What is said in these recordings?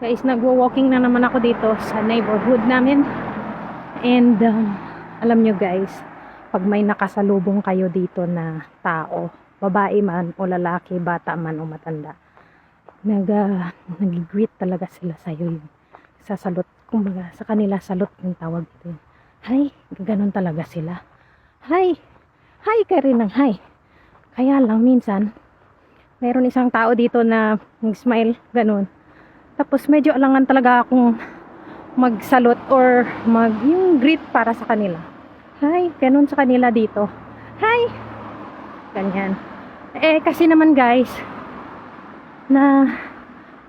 Guys, nagwo-walking na naman ako dito sa neighborhood namin. And alam nyo guys, pag may nakasalubong kayo dito na tao, babae man o lalaki, bata man o matanda, nag-greet talaga sila sa'yo. Yung sasalot, kumbaga sa kanila salot yung tawag dito. Hi, ganon talaga sila. Hi, hi ka rin ng hi. Kaya lang minsan mayroon isang tao dito na nag-smile ganon, tapos medyo alangan talaga akong magsalot or yung greet para sa kanila. Hi, ganun sa kanila dito. Hi, ganyan. Kasi naman guys, na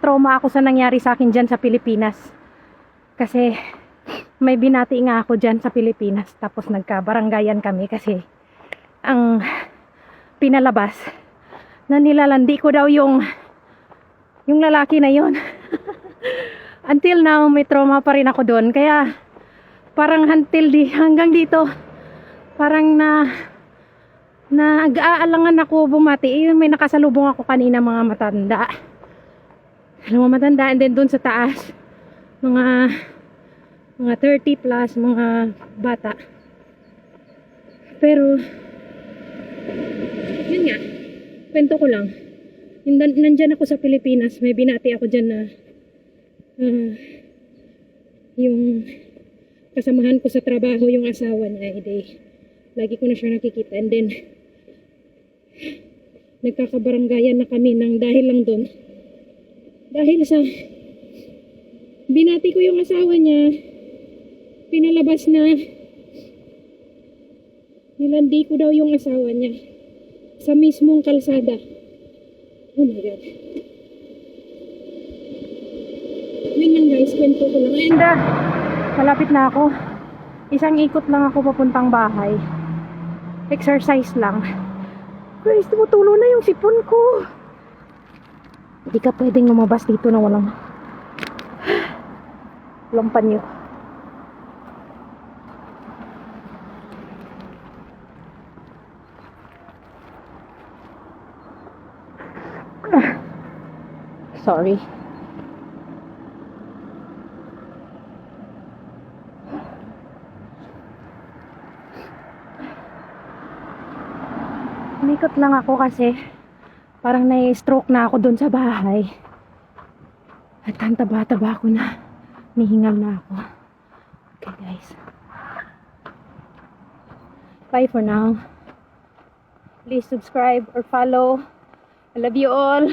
trauma ako sa nangyari sa akin dyan sa Pilipinas. Kasi may binati nga ako dyan sa Pilipinas, tapos nagkabaranggayan kami kasi ang pinalabas na nilalandi ko daw yung lalaki na yon. Until now may trauma pa rin ako doon, kaya parang hanggang dito parang nag-aalangan ako bumati. Yun, may nakasalubong ako kanina, mga matanda, and then doon sa taas mga 30 plus, mga bata. Pero yun nga, kwento ko lang, nandyan ako sa Pilipinas, may binati ako dyan na yung kasamahan ko sa trabaho, yung asawa niya, lagi ko na siya nakikita. And then nagkakabaranggayan na kami ng dahil lang doon, dahil sa binati ko yung asawa niya, pinalabas na nilandi ko daw yung asawa niya sa mismong kalsada. Oh my God. Yun lang guys, kwento ko lang. And malapit na ako. Isang ikot lang ako papuntang bahay. Exercise lang. Guys, tumutulo na yung sipon ko. Hindi ka pwedeng lumabas dito na walang panyo. Sorry. Umikot lang ako kasi parang na-stroke na ako doon sa bahay. At ang taba-taba ko na. Nihingal na ako. Okay guys. Bye for now. Please subscribe or follow. I love you all.